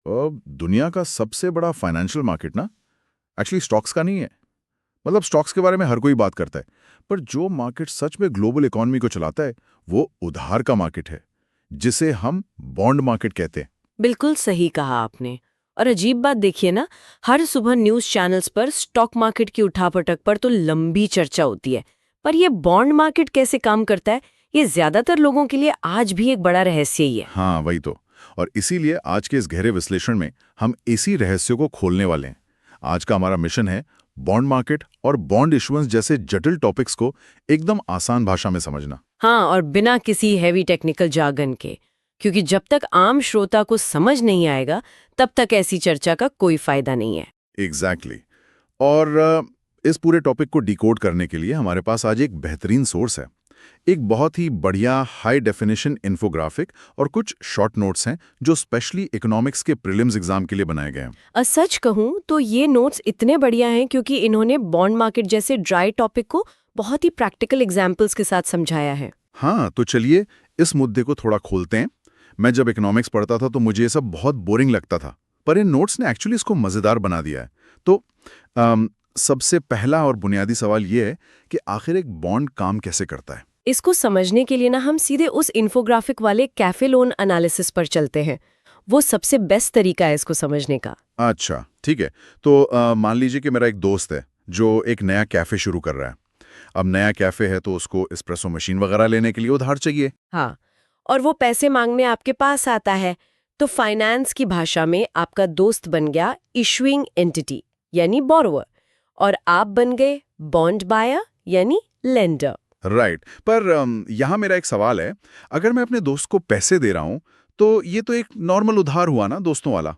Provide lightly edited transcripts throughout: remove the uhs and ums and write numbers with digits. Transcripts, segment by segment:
दुनिया का सबसे बड़ा फाइनेंशियल मार्केट ना एक्चुअली स्टॉक्स का नहीं है। मतलब स्टॉक्स के बारे में हर कोई बात करता है, पर जो मार्केट सच में ग्लोबल इकोनॉमी को चलाता है वो उधार का मार्केट है, जिसे हम बॉन्ड मार्केट कहते हैं। बिल्कुल सही कहा आपने। और अजीब बात देखिए ना, हर सुबह न्यूज़ चैनल्स पर स्टॉक मार्केट की उठापटक पर तो लंबी चर्चा होती है, पर ये बॉन्ड मार्केट कैसे काम करता है, ये ज्यादातर लोगों के लिए आज भी एक बड़ा रहस्य ही है। हाँ वही तो। और इसीलिए आज के इस गहरे विश्लेषण में हम इसी रहस्यों को खोलने वाले हैं। आज का हमारा मिशन है बॉन्ड मार्केट और बॉन्ड इशुएंस जैसे जटिल टॉपिक्स को एकदम आसान भाषा में समझना। हाँ, और बिना किसी हैवी टेक्निकल जार्गन के, क्योंकि जब तक आम श्रोता को समझ नहीं आएगा तब तक ऐसी चर्चा का कोई फायदा नहीं है। एग्जैक्टली। और इस पूरे टॉपिक को डिकोड करने के लिए हमारे पास आज एक बेहतरीन सोर्स है। एक बहुत ही बढ़िया हाई डेफिनेशन इन्फोग्राफिक और कुछ शॉर्ट नोट्स हैं जो स्पेशली इकोनॉमिक्स के प्रीलिम्स एग्जाम के लिए बनाए गए हैं। सच कहूँ तो ये नोट्स इतने बढ़िया हैं क्योंकि इन्होंने बॉन्ड मार्केट जैसे ड्राई टॉपिक को बहुत ही प्रैक्टिकल एग्जाम्पल्स के साथ समझाया है। हाँ, तो चलिए इस मुद्दे को थोड़ा खोलते हैं। मैं जब इकोनॉमिक्स पढ़ता था तो मुझे ये सब बहुत बोरिंग लगता था, पर इन नोट्स ने एक्चुअली इसको मज़ेदार बना दिया है। तो सबसे पहला और बुनियादी सवाल ये है कि आखिर एक बॉन्ड काम कैसे करता है। इसको समझने के लिए ना हम सीधे उस इन्फोग्राफिक वाले कैफे लोन एनालिसिस पर चलते हैं। वो सबसे बेस्ट तरीका है इसको समझने का। अच्छा ठीक है। तो मान लीजिए कि मेरा एक दोस्त है जो एक नया कैफ़े शुरू कर रहा है। अब नया कैफ़े है तो उसको एस्प्रेसो मशीन वगैरह लेने के लिए उधार चाहिए। हाँ, और वो पैसे मांगने आपके पास आता है, तो फाइनेंस की भाषा में आपका दोस्त बन गया इशुइंग एंटिटी यानी बोरोवर, और आप बन गए बॉन्ड बायर यानी लेंडर। राइट। पर यहाँ मेरा एक सवाल है। अगर मैं अपने दोस्त को पैसे दे रहा हूँ तो ये तो एक नॉर्मल उधार हुआ ना, दोस्तों वाला।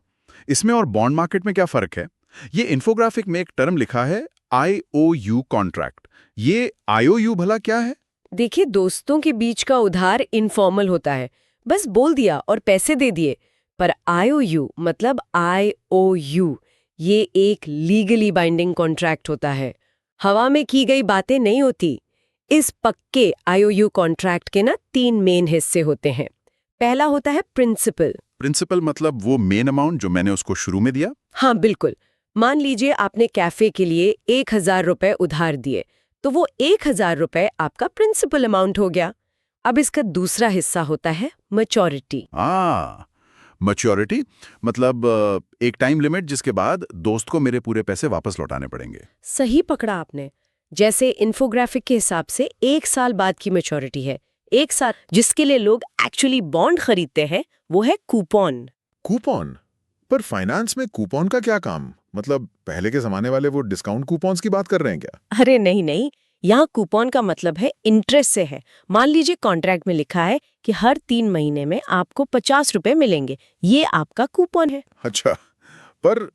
इसमें और बॉन्ड मार्केट में क्या फ़र्क है? ये इन्फोग्राफिक में एक टर्म लिखा है IOU कॉन्ट्रैक्ट। ये IOU भला क्या है? देखिए, दोस्तों के बीच का उधार इनफॉर्मल होता है, बस बोल दिया और पैसे दे दिए। पर IOU मतलब IOU, ये एक लीगली बाइंडिंग कॉन्ट्रैक्ट होता है। हवा में की गई बातें नहीं होती। इस पक्के IOU कॉन्ट्रैक्ट के ना 3 मेन हिस्से होते हैं। पहला होता है प्रिंसिपल। प्रिंसिपल मतलब वो मेन अमाउंट जो मैंने उसको शुरू में दिया? हाँ बिल्कुल। मान लीजिए आपने कैफे के लिए 1000 रुपए उधार दिए, तो वो 1000 रुपए आपका प्रिंसिपल अमाउंट हो गया। अब इसका दूसरा हिस्सा होता है मैच्योरिटी। मैच्योरिटी मतलब एक टाइम लिमिट जिसके बाद दोस्त को मेरे पूरे पैसे वापस लौटाने पड़ेंगे। सही पकड़ा आपने। जैसे इन्फोग्राफिक के हिसाब से 1 साल बाद की मैच्योरिटी है। 1 साल जिसके लिए लोग एक्चुअली बॉन्ड खरीदते हैं वो है कूपन। कूपन? पर फाइनेंस में कूपन का क्या काम? मतलब पहले के जमाने वाले वो डिस्काउंट कूपन्स की बात कर रहे हैं क्या? अरे नहीं नहीं, यहाँ कूपन का मतलब है इंटरेस्ट से है। मान लीजिए कॉन्ट्रैक्ट में लिखा है कि हर 3 महीने में आपको 50 रुपए मिलेंगे, ये आपका कूपन है। अच्छा, पर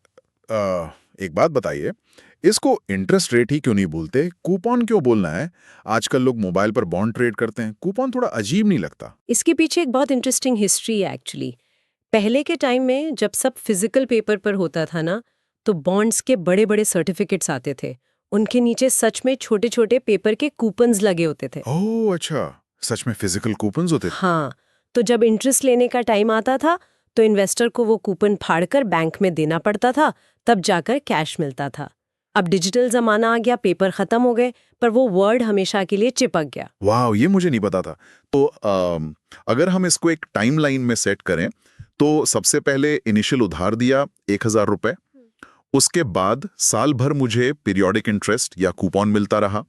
एक बात बताइए, इसको इंटरेस्ट रेट ही क्यों नहीं बोलते? कूपन क्यों बोलना है? आजकल लोग मोबाइल पर बॉन्ड ट्रेड करते हैं, कूपन थोड़ा अजीब नहीं लगता? इसके पीछे एक बहुत इंटरेस्टिंग हिस्ट्री है एक्चुअली। पहले के टाइम में जब सब फिजिकल पेपर पर होता था ना, तो बॉन्ड्स के बड़े बड़े सर्टिफिकेट्स आते थे। उनके नीचे सच में छोटे छोटे पेपर के कूपन्स लगे होते थे। ओह अच्छा, सच में फिजिकल कूपन्स होते थे? हाँ, तो जब इंटरेस्ट लेने का टाइम आता था तो इन्वेस्टर को वो कूपन फाड़कर बैंक में देना पड़ता था, तब जाकर कैश मिलता था। अब डिजिटल जमाना आ गया, पेपर खत्म हो गए, पर वो वर्ड हमेशा के लिए चिपक गया। वाह, ये मुझे नहीं पता था। तो अगर हम इसको एक टाइमलाइन में सेट करें तो सबसे पहले इनिशियल उधार दिया 1000 रुपए, उसके बाद साल भर मुझे पीरियोडिक इंटरेस्ट या कूपन मिलता रहा,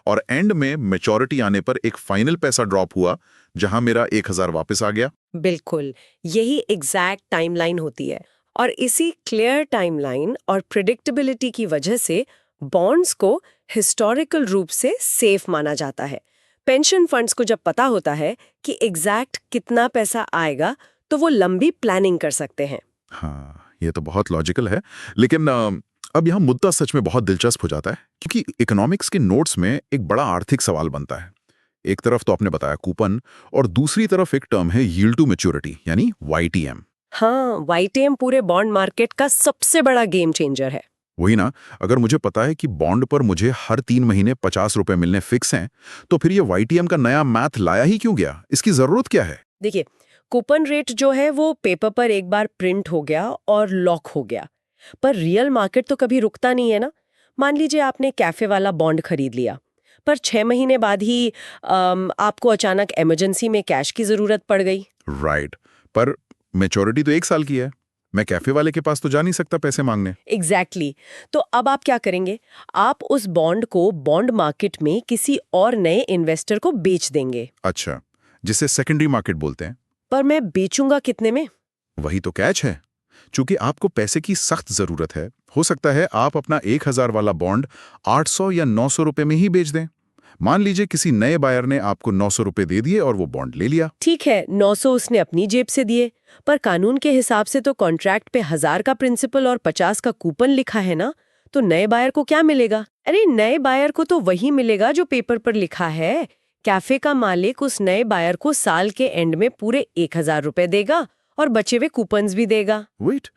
और एंड में मैच्योरिटी आने पर एक फाइनल पैसा ड्रॉप हुआ जहां मेरा 1000 वापस आ गया। बिल्कुल, यही एग्जैक्ट टाइमलाइन होती है। और इसी क्लियर टाइमलाइन और प्रिडिक्टेबिलिटी की वजह से बॉन्ड्स को हिस्टोरिकल रूप से सेफ माना जाता है। पेंशन फंड्स को जब पता होता है कि एग्जैक्ट कितना पैसा आएगा, तो वो लंबी प्लानिंग कर सकते हैं। हाँ, ये तो बहुत लॉजिकल है। लेकिन अब यहाँ मुद्दा सच में बहुत दिलचस्प हो जाता है, क्योंकि इकोनॉमिक्स के नोट्स में एक बड़ा आर्थिक सवाल बनता है। एक तरफ तो आपने बताया कूपन, और दूसरी तरफ एक टर्म है यील्ड टू मैच्योरिटी यानी YTM। हाँ, YTM पूरे बॉन्ड मार्केट का सबसे बड़ा गेम चेंजर है। वही ना, अगर मुझे पता है कि बॉन्ड पर मुझे हर 3 महीने 50 रुपए मिलने फिक्स हैं, तो फिर ये YTM का नया मैथ लाया ही क्यों गया? इसकी जरूरत क्या है? देखिए, कूपन रेट जो है वो पेपर पर एक बार प्रिंट हो गया और लॉक हो गया, पर रियल मार्केट तो कभी रुकता नहीं है ना। मान लीजिए आपने कैफे वाला बॉन्ड खरीद लिया, पर 6 महीने बाद ही आपको अचानक इमरजेंसी में कैश की जरूरत पड़ गई। राइट, पर मैच्योरिटी तो 1 साल की है। मैं कैफे वाले के पास तो जा नहीं सकता पैसे मांगने। एग्जैक्टली तो अब आप क्या करेंगे? आप उस बॉन्ड को बॉन्ड मार्केट में किसी और नए इन्वेस्टर को बेच देंगे। अच्छा, जिसे सेकेंडरी मार्केट बोलते हैं। पर मैं बेचूंगा कितने में? वही तो कैच है। चूंकि आपको पैसे की सख्त जरूरत है, हो सकता है आप अपना 1000 वाला बॉन्ड 800 या 900 रुपए में ही बेच दें। मान लीजिए किसी नए बायर ने आपको 900 रुपए दे दिए और वो बॉन्ड ले लिया। ठीक है, 900 उसने अपनी जेब से दिए, पर कानून के हिसाब से तो कॉन्ट्रैक्ट पे 1000 का प्रिंसिपल और 50 का कूपन लिखा है ना, तो नए बायर को क्या मिलेगा? अरे नए बायर को तो वही मिलेगा जो पेपर पर लिखा है। कैफे का मालिक उस नए बायर को साल के एंड में पूरे 1000 रुपए देगा और बचे हुए कूपन्स भी देगा। Wait,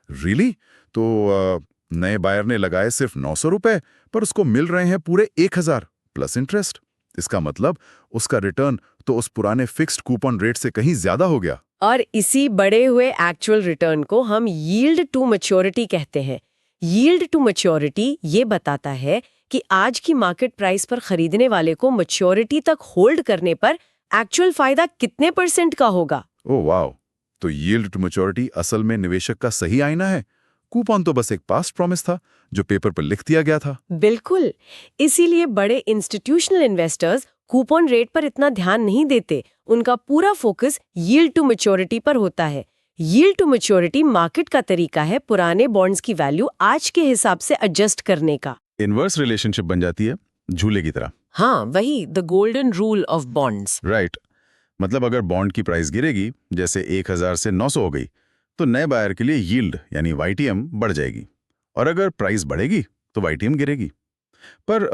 really? तो नए बायर ने लगाए सिर्फ 900 रुपए, पर उसको मिल रहे हैं पूरे 1000 प्लस इंटरेस्ट। इसका मतलब उसका रिटर्न तो उस पुराने फिक्स्ड कूपन रेट से कहीं ज्यादा हो गया। और इसी बढ़े हुए एक्चुअल रिटर्न को हम यील्ड टू मैच्योरिटी कहते हैं। यील्ड टू मैच्योरिटी ये बताता है कि आज की मार्केट प्राइस पर खरीदने वाले को मैच्योरिटी तक होल्ड करने पर एक्चुअल फायदा कितने % का होगा। ओह वाओ, तो यील्ड टू मैच्योरिटी असल में निवेशक का सही आईना है। कूपन तो बस एक पास्ट प्रॉमिस था जो पेपर पर लिख दिया गया था। बिल्कुल, इसीलिए बड़े इंस्टीट्यूशनल इन्वेस्टर्स कूपन रेट पर इतना ध्यान नहीं देते। उनका पूरा फोकस यील्ड टू मैच्योरिटी पर होता है। यील्ड टू मैच्योरिटी मार्केट का तरीका है पुराने बॉन्ड्स की वैल्यू आज के हिसाब से एडजस्ट करने का। इनवर्स रिलेशनशिप बन जाती है, झूले की तरह। हाँ, वही the golden rule of bonds. Right, मतलब अगर बॉन्ड की प्राइस गिरेगी, जैसे 1000 से 900 हो गई, तो नए बायर के लिए यील्ड यानी YTM बढ़ जाएगी, और अगर प्राइस बढ़ेगी तो YTM गिरेगी। पर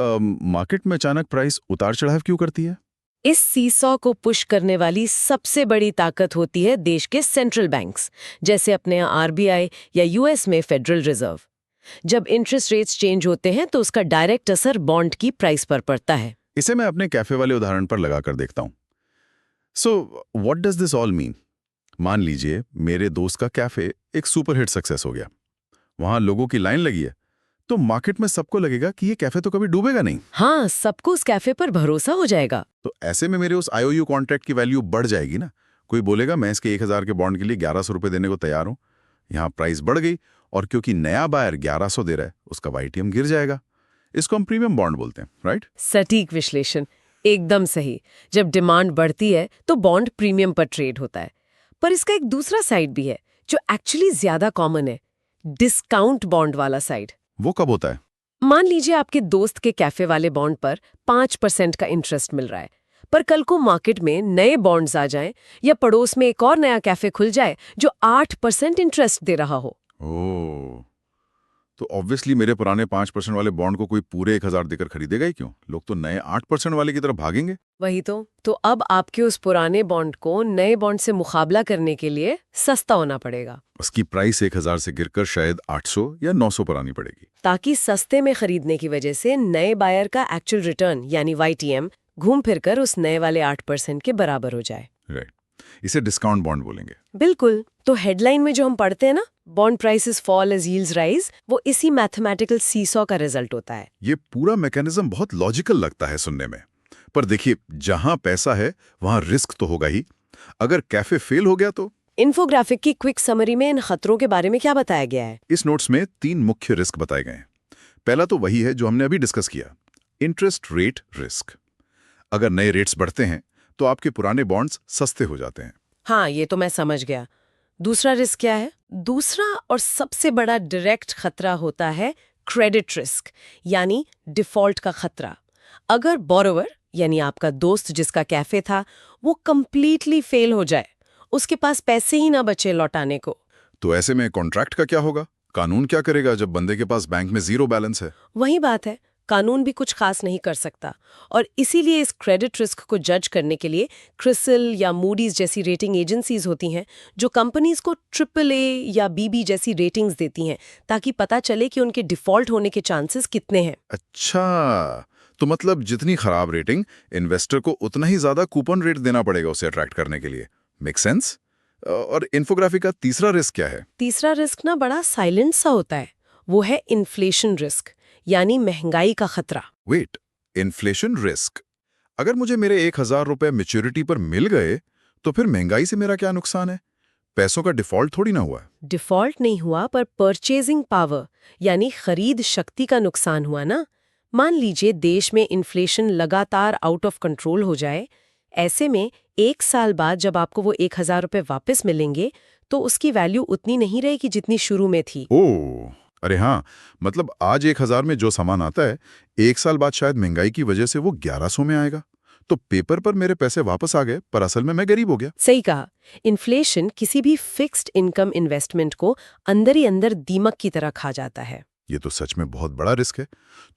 मार्केट में अचानक प्राइस उतार चढ़ाव क्यों करती है? इस सीसॉ को पुश करने वाली सबसे बड़ी ताकत होती है देश के सेंट्रल बैंक्स, जैसे अपने यहाँ RBI या US में फेडरल रिजर्व। जब इंटरेस्ट रेट्स चेंज होते हैं तो उसका डायरेक्ट असर बॉन्ड की प्राइस पर पड़ता है। इसे मैं अपने कैफे वाले उदाहरण पर लगाकर देखता हूँ। So what does this all mean? मान लीजिए मेरे दोस्त का कैफे एक सुपरहिट सक्सेस हो गया, वहां लोगों की लाइन लगी है, तो मार्केट में सबको लगेगा कि ये कैफे तो कभी डूबेगा नहीं। हाँ, सबको उस कैफे पर भरोसा हो जाएगा। तो ऐसे में मेरे उस IOU कॉन्ट्रैक्ट की वैल्यू बढ़ जाएगी ना। कोई बोलेगा मैं इसके 1000 के बॉन्ड के लिए 1100 रुपए देने को तैयार हूं। यहाँ प्राइस बढ़ गई, और क्योंकि नया बायर 1100 दे रहा है, उसका YTM गिर जाएगा। इसको हम प्रीमियम बॉन्ड बोलते हैं, राइट? सटीक विश्लेषण, एकदम सही। जब डिमांड बढ़ती है तो बॉन्ड प्रीमियम पर ट्रेड होता है। पर इसका एक दूसरा साइड भी है जो एक्चुअली ज्यादा कॉमन है, डिस्काउंट बॉन्ड वाला साइड। वो कब होता है? मान लीजिए आपके दोस्त के कैफे वाले बॉन्ड पर 5% का इंटरेस्ट मिल रहा है, पर कल को मार्केट में नए बॉन्ड्स आ जाएं या पड़ोस में एक और नया कैफे खुल जाए जो 8% इंटरेस्ट दे रहा हो। ओह, तो ऑब्वियसली मेरे पुराने 5% वाले बॉन्ड को कोई पूरे 1000 देकर खरीदेगा ही क्यों? लोग तो नए 8% वाले की तरफ भागेंगे। वही तो अब आपके उस पुराने बॉन्ड को नए बॉन्ड से मुकाबला करने के लिए सस्ता होना पड़ेगा। उसकी प्राइस 1000 से गिरकर शायद 800 या 900 पर आनी पड़ेगी, ताकि सस्ते में खरीदने की वजह से नए बायर का एक्चुअल रिटर्न यानी YTM घूम फिरकर उस नए वाले 8% के बराबर हो जाए। राइट। इसे डिस्काउंट बॉन्ड बोलेंगे। बिल्कुल, तो हेडलाइन में जो हम पढ़ते हैं ना, bond prices fall as yields rise, वो इसी मैथमेटिकल सीसॉ का रिजल्ट होता है। ये पूरा मैकेनिज्म बहुत लॉजिकल लगता है सुनने में, पर देखिए जहां पैसा है वहां रिस्क तो होगा ही। अगर कैफे फेल हो गया तो? इन्फोग्राफिक की क्विक समरी में इन खतरों के बारे में क्या बताया गया है? इस नोट्स में 3 मुख्य रिस्क बताए गए हैं। पहला तो वही है जो हमने अभी डिस्कस किया, इंटरेस्ट रेट रिस्क। अगर नए रेट्स बढ़ते हैं तो आपके पुराने बॉन्ड्स सस्ते हो जाते हैं। हाँ, ये तो मैं समझ गया। दूसरा रिस्क क्या है? दूसरा और सबसे बड़ा डायरेक्ट खतरा होता है क्रेडिट रिस्क, यानी डिफॉल्ट का खतरा। अगर बोरोवर यानी आपका दोस्त जिसका कैफे था वो कंप्लीटली फेल हो जाए, उसके पास पैसे ही ना बचे लौटाने को, तो ऐसे में कॉन्ट्रैक्ट का क्या होगा? कानून क्या करेगा जब बंदे के पास बैंक में 0 बैलेंस है? वही बात है, कानून भी कुछ खास नहीं कर सकता। और इसीलिए इस क्रेडिट रिस्क को जज करने के लिए क्रिसिल या मूडीज जैसी रेटिंग एजेंसीज होती हैं जो कंपनीज को AAA या BB जैसी रेटिंग्स देती हैं, ताकि पता चले कि उनके डिफॉल्ट होने के चांसेस कितने हैं। अच्छा, तो मतलब जितनी खराब रेटिंग, इन्वेस्टर को उतना ही ज्यादा कूपन रेट देना पड़ेगा उसे अट्रैक्ट करने के लिए। Make sense? और इन्फोग्राफी का तीसरा रिस्क क्या है? तीसरा रिस्क ना बड़ा साइलेंट सा होता है। वो है इन्फ्लेशन रिस्क, यानी महंगाई का खतरा। Wait, inflation risk. अगर मुझे मेरे 1,000 रुपए मैच्योरिटी पर मिल गए तो फिर महंगाई से मेरा क्या नुकसान है? पैसों का डिफॉल्ट थोड़ी ना हुआ है। डिफॉल्ट नहीं हुआ, पर परचेजिंग पावर यानी खरीद शक्ति का नुकसान हुआ ना। मान लीजिए देश में इन्फ्लेशन लगातार आउट ऑफ कंट्रोल हो जाए। ऐसे में 1 साल बाद जब आपको वो 1,000 रुपए वापस मिलेंगे तो उसकी वैल्यू उतनी नहीं रहेगी जितनी शुरू में थी। ओह, अरे हाँ, मतलब आज 1,000 में जो सामान आता है 1 साल बाद शायद महंगाई की वजह से वो 1,100 में आएगा। तो पेपर पर मेरे पैसे वापस आ गए, पर असल में मैं गरीब हो गया। सही कहा। इन्फ्लेशन किसी भी फिक्स्ड इनकम इन्वेस्टमेंट को अंदर ही अंदर दीमक की तरह खा जाता है। ये तो सच में बहुत बड़ा रिस्क है।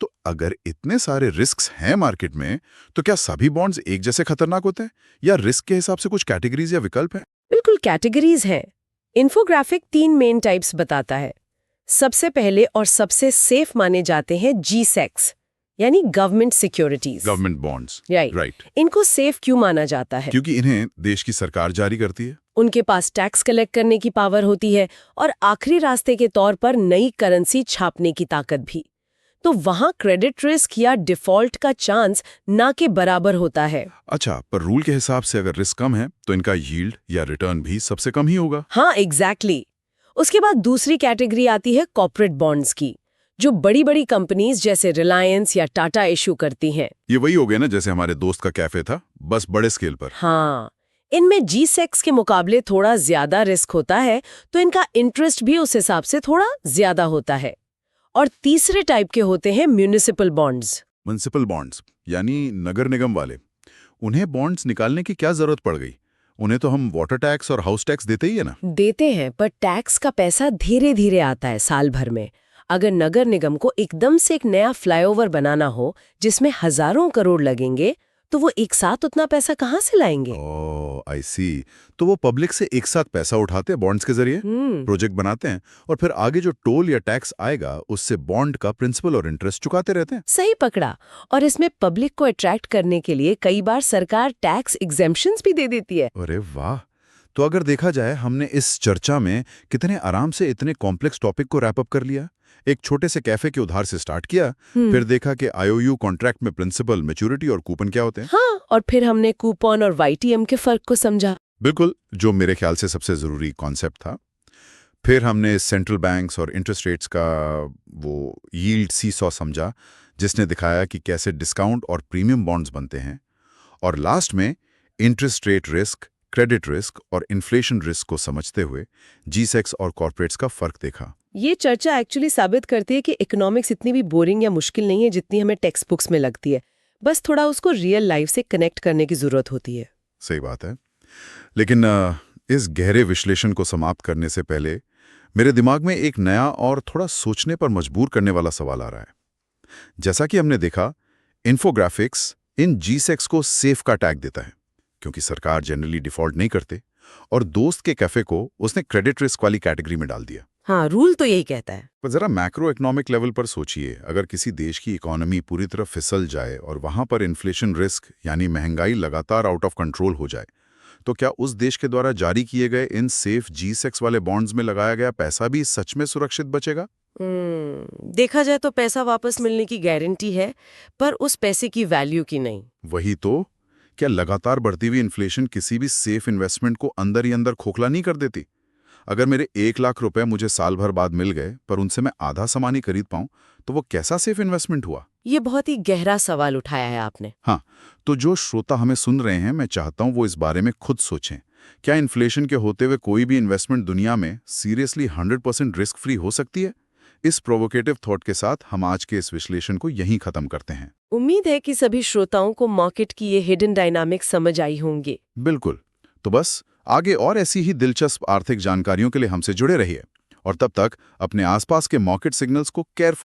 तो अगर इतने सारे रिस्क्स हैं मार्केट में, तो क्या सभी बॉन्ड्स एक जैसे खतरनाक होते हैं या रिस्क के हिसाब से कुछ कैटेगरीज या विकल्प हैं? बिल्कुल कैटेगरीज हैं। इन्फोग्राफिक 3 मेन टाइप्स बताता है। सबसे पहले और सबसे सेफ माने जाते हैं G-SECs, यानी government securities. Government bonds, right. Right. इनको सेफ क्यों माना जाता है? क्योंकि इन्हें देश की सरकार जारी करती है। उनके पास टैक्स कलेक्ट करने की पावर होती है और आखिरी रास्ते के तौर पर नई करेंसी छापने की ताकत भी। तो वहां क्रेडिट रिस्क या डिफॉल्ट का चांस ना के बराबर होता है। अच्छा, पर रूल के हिसाब से अगर रिस्क कम है तो इनका यील्ड या रिटर्न भी सबसे कम ही होगा। हाँ, एग्जैक्टली। उसके बाद दूसरी कैटेगरी आती है कॉर्पोरेट बॉन्ड्स की, जो बड़ी बड़ी कंपनीज जैसे रिलायंस या टाटा इशू करती हैं। ये वही हो गया ना, जैसे हमारे दोस्त का कैफे था, बस बड़े स्केल पर। हाँ, इनमें G-SECs के मुकाबले थोड़ा ज्यादा रिस्क होता है, तो इनका इंटरेस्ट भी उस हिसाब से थोड़ा ज्यादा होता है। और तीसरे टाइप के होते हैं म्यूनिसिपल बॉन्ड्स। म्युनिसिपल बॉन्ड्स यानी नगर निगम वाले। उन्हें बॉन्ड्स निकालने की क्या जरूरत पड़ गई? उन्हें तो हम वाटर टैक्स और हाउस टैक्स देते ही है ना। देते हैं, पर टैक्स का पैसा धीरे धीरे आता है साल भर में। अगर नगर निगम को एकदम से एक नया फ्लाईओवर बनाना हो जिसमें हजारों करोड़ लगेंगे, तो वो एक साथ उतना पैसा कहाँ से लाएंगे? ओह, आई सी। तो वो पब्लिक से एक साथ पैसा उठाते हैं बॉन्ड्स के जरिए, प्रोजेक्ट बनाते हैं और फिर आगे जो टोल या टैक्स आएगा उससे बॉन्ड का प्रिंसिपल और इंटरेस्ट चुकाते रहते हैं। सही पकड़ा। और इसमें पब्लिक को अट्रैक्ट करने के लिए कई बार सरकार टैक्स एग्जेम्पशंस भी दे देती है। अरे वाह! तो अगर देखा जाए, हमने इस चर्चा में कितने आराम से इतने कॉम्प्लेक्स टॉपिक को रैप अप कर लिया। एक छोटे से कैफे के उधार से स्टार्ट किया, फिर देखा कि IOU कॉन्ट्रैक्ट में प्रिंसिपल, मैच्योरिटी और कूपन क्या होते हैं। हाँ, और फिर हमने कूपन और YTM के फर्क को समझा। बिल्कुल, जो मेरे ख्याल से सबसे जरूरी कॉन्सेप्ट था। फिर हमने सेंट्रल बैंक्स और इंटरेस्ट रेट्स का वो यील्ड सीसॉ समझा, जिसने दिखाया कि कैसे डिस्काउंट और प्रीमियम बॉन्ड्स बनते हैं। और लास्ट में interest rate risk, credit risk और इन्फ्लेशन रिस्क को समझते हुए G-SECs और कॉर्पोरेट्स का फर्क देखा। ये चर्चा एक्चुअली साबित करती है कि इकोनॉमिक्स इतनी भी बोरिंग या मुश्किल नहीं है जितनी हमें टेक्स्ट बुक्स में लगती है। बस थोड़ा उसको रियल लाइफ से कनेक्ट करने की जरूरत होती है। सही बात है। लेकिन इस गहरे विश्लेषण को समाप्त करने से पहले मेरे दिमाग में एक नया और थोड़ा सोचने पर मजबूर करने वाला सवाल आ रहा है। जैसा कि हमने देखा, इन्फोग्राफिक्स इन G-SECs को सेफ का टैग देता है क्योंकि सरकार जनरली डिफॉल्ट नहीं करते, और दोस्त के कैफे को उसने क्रेडिट रिस्क वाली कैटेगरी में डाल दिया। हाँ, रूल तो यही कहता है। पर जरा मैक्रो इकोनॉमिक लेवल पर सोचिए, अगर किसी देश की इकोनॉमी पूरी तरह फिसल जाए और वहां पर इन्फ्लेशन रिस्क यानी महंगाई लगातार आउट ऑफ कंट्रोल हो जाए, तो क्या उस देश के द्वारा जारी किए गए इन सेफ G-SECs वाले बॉन्ड्स में लगाया गया पैसा भी सच में सुरक्षित बचेगा? देखा जाए तो पैसा वापस मिलने की गारंटी है, पर उस पैसे की वैल्यू की नहीं। वही तो। क्या लगातार बढ़ती हुई इन्फ्लेशन किसी भी सेफ इन्वेस्टमेंट को अंदर ही अंदर खोखला नहीं कर देती? अगर मेरे 1 लाख रुपए मुझे साल भर बाद मिल गए, पर उनसे मैं आधा सामान ही खरीद पाऊं, तो वो कैसा सेफ इन्वेस्टमेंट हुआ? ये बहुत ही गहरा सवाल उठाया है आपने। हाँ, तो जो श्रोता हमें सुन रहे हैं, मैं चाहता हूं वो इस बारे में खुद सोचें। क्या इन्फ्लेशन के होते हुए कोई भी इन्वेस्टमेंट दुनिया में सीरियसली 100% रिस्क फ्री हो सकती है? इस प्रोवोकेटिव थॉट के साथ हम आज के इस विश्लेषण को यहीं खत्म करते हैं। उम्मीद है कि सभी श्रोताओं को मार्केट की ये हिडन डायनामिक्स समझ आई होंगे। बिल्कुल। तो बस आगे और ऐसी ही दिलचस्प आर्थिक जानकारियों के लिए हमसे जुड़े रहिए, और तब तक अपने आसपास के मार्केट सिग्नल्स को केयरफुल